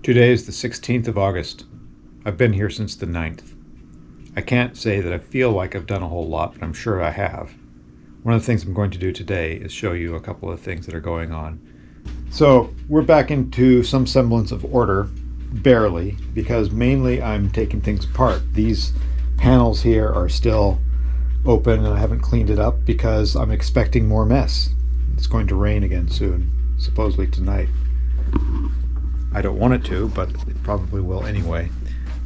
Today is the 16th of August. I've been here since the 9th. I can't say that I feel like I've done a whole lot, but I'm sure I have. One of the things I'm going to do today is show you a couple of things that are going on. So we're back into some semblance of order, barely, because mainly I'm taking things apart. These panels here are still open and I haven't cleaned it up because I'm expecting more mess. It's going to rain again soon, supposedly tonight. I don't want it to, but it probably will anyway.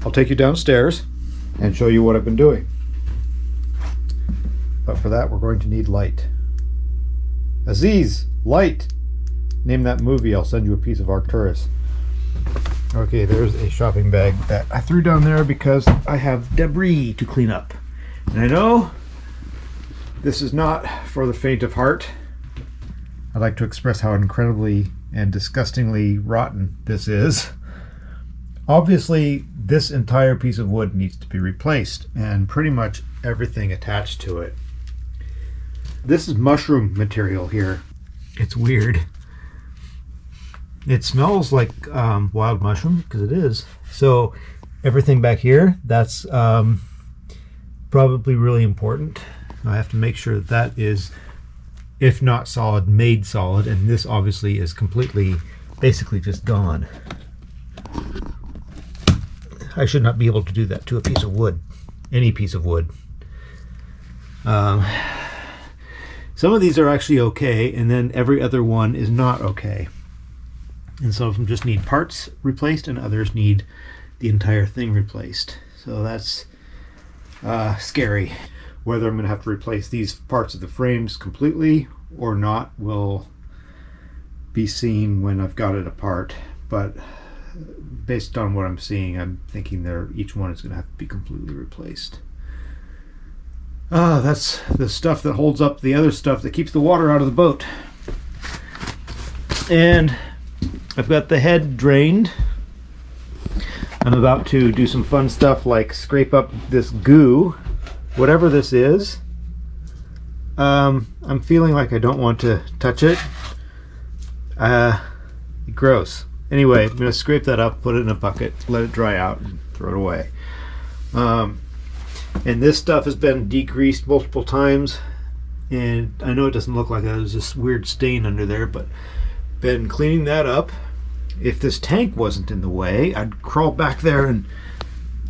I'll take you downstairs and show you what I've been doing. But for that, we're going to need light. Aziz, light! Name that movie, I'll send you a piece of Arcturus. Okay, there's a shopping bag that I threw down there because I have debris to clean up. And I know this is not for the faint of heart. I'd like to express how incredibly and disgustingly rotten this is. Obviously, this entire piece of wood needs to be replaced, and pretty much everything attached to it. This is mushroom material here. It's weird. It smells like wild mushroom, because it is. So everything back here, that's probably really important. I have to make sure that that is, if not solid, made solid, and this obviously is completely, basically just gone. I should not be able to do that to a piece of wood, any piece of wood. Some of these are actually okay, and then every other one is not okay. And some of them just need parts replaced, and others need the entire thing replaced. So that's scary. Whether I'm going to have to replace these parts of the frames completely or not will be seen when I've got it apart. But based on what I'm seeing, I'm thinking each one is going to have to be completely replaced. That's the stuff that holds up the other stuff that keeps the water out of the boat. And I've got the head drained. I'm about to do some fun stuff like scrape up this goo. Whatever this is, I'm feeling like I don't want to touch it. Gross. Anyway, I'm going to scrape that up, put it in a bucket, let it dry out, and throw it away. And this stuff has been degreased multiple times, and I know it doesn't look like that. There's this weird stain under there, but been cleaning that up. If this tank wasn't in the way, I'd crawl back there and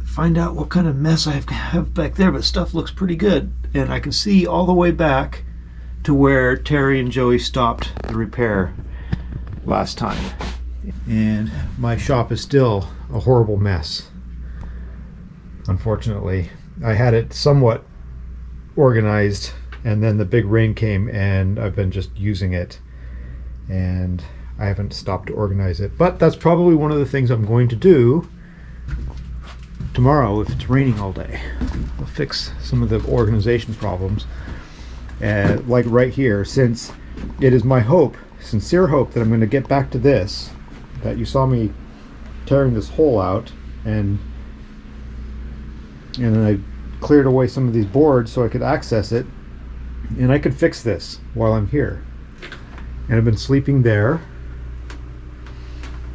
find out what kind of mess I have back there, but stuff looks pretty good. And I can see all the way back to where Terry and Joey stopped the repair last time. And my shop is still a horrible mess. Unfortunately, I had it somewhat organized, and then the big rain came and I've been just using it, and I haven't stopped to organize it. But that's probably one of the things I'm going to do tomorrow if it's raining all day. I'll fix some of the organization problems, like right here, since it is my hope, sincere hope, that I'm going to get back to this, that you saw me tearing this hole out, and then I cleared away some of these boards so I could access it, and I could fix this while I'm here. And I've been sleeping there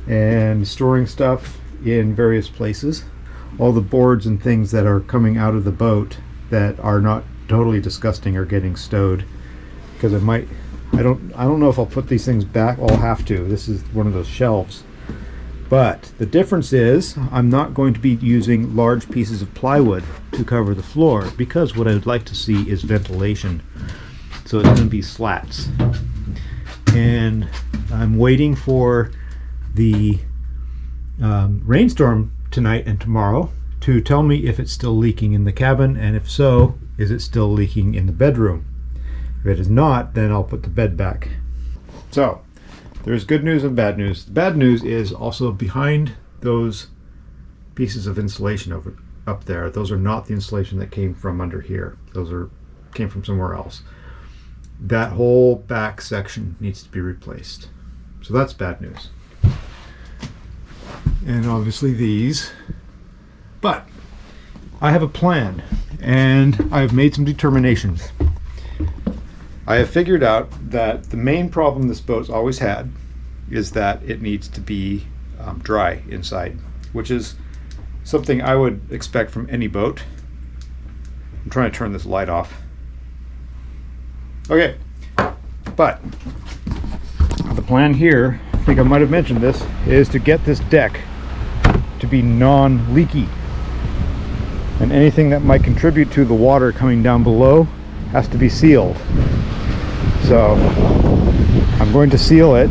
and storing stuff in various places. All the boards and things that are coming out of the boat that are not totally disgusting are getting stowed, because I don't know if I'll put these things back. I'll have to. This is one of those shelves. But the difference is I'm not going to be using large pieces of plywood to cover the floor, because what I would like to see is ventilation. So it's going to be slats. And I'm waiting for the rainstorm tonight and tomorrow to tell me if it's still leaking in the cabin, and if so, is it still leaking in the bedroom. If it is not, then I'll put the bed back. So there's good news and bad news. The bad news is also behind those pieces of insulation up there. Those are not the insulation that came from under here. Came from somewhere else. That whole back section needs to be replaced. So that's bad news. And obviously these. But I have a plan, and I've made some determinations. I have figured out that the main problem this boat's always had is that it needs to be dry inside, which is something I would expect from any boat. I'm trying to turn this light off. Okay, but the plan here, I think I might have mentioned this, is to get this deck to be non-leaky. And anything that might contribute to the water coming down below has to be sealed. So I'm going to seal it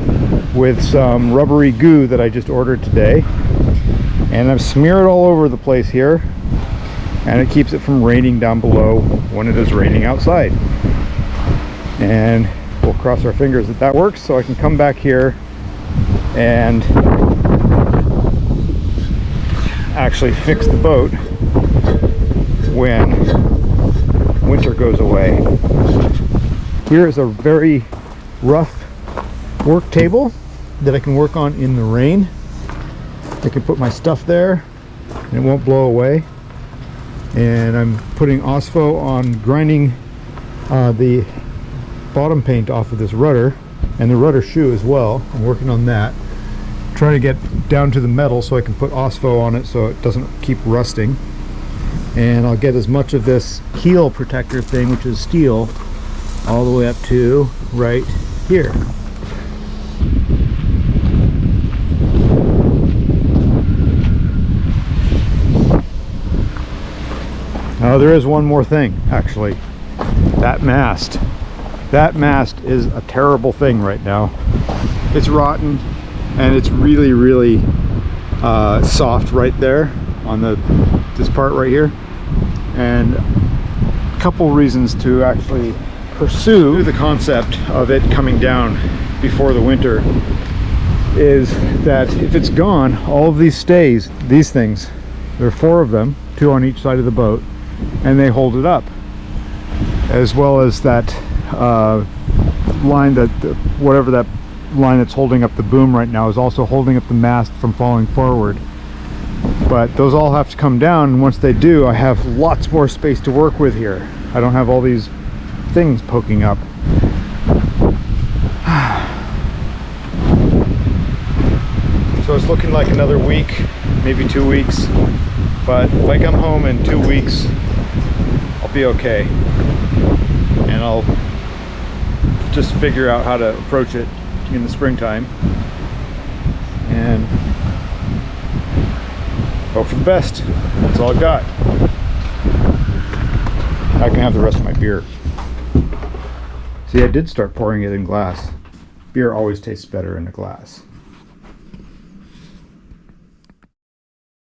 with some rubbery goo that I just ordered today. And I've smeared it all over the place here. And it keeps it from raining down below when it is raining outside. And we'll cross our fingers that that works, so I can come back here and actually fix the boat when winter goes away. Here is a very rough work table that I can work on in the rain. I can put my stuff there and it won't blow away. And I'm putting OSFO on grinding the bottom paint off of this rudder and the rudder shoe as well. I'm working on that. Trying to get down to the metal so I can put OSFO on it so it doesn't keep rusting. And I'll get as much of this keel protector thing, which is steel, all the way up to right here. Now there is one more thing, actually. That mast. That mast is a terrible thing right now. It's rotten and it's really, really soft right there on this part right here. And a couple reasons to actually pursue the concept of it coming down before the winter is that if it's gone, all of these stays, these things, there are 4 of them, 2 on each side of the boat, and they hold it up, as well as that line, that whatever that line that's holding up the boom right now is also holding up the mast from falling forward. But those all have to come down, and once they do, I have lots more space to work with here. I don't have all these things poking up. So it's looking like another week, maybe 2 weeks. But if I come home in 2 weeks, I'll be okay. And I'll just figure out how to approach it in the springtime. And hope for the best. That's all I've got. I can have the rest of my beer. See, I did start pouring it in glass. Beer always tastes better in a glass.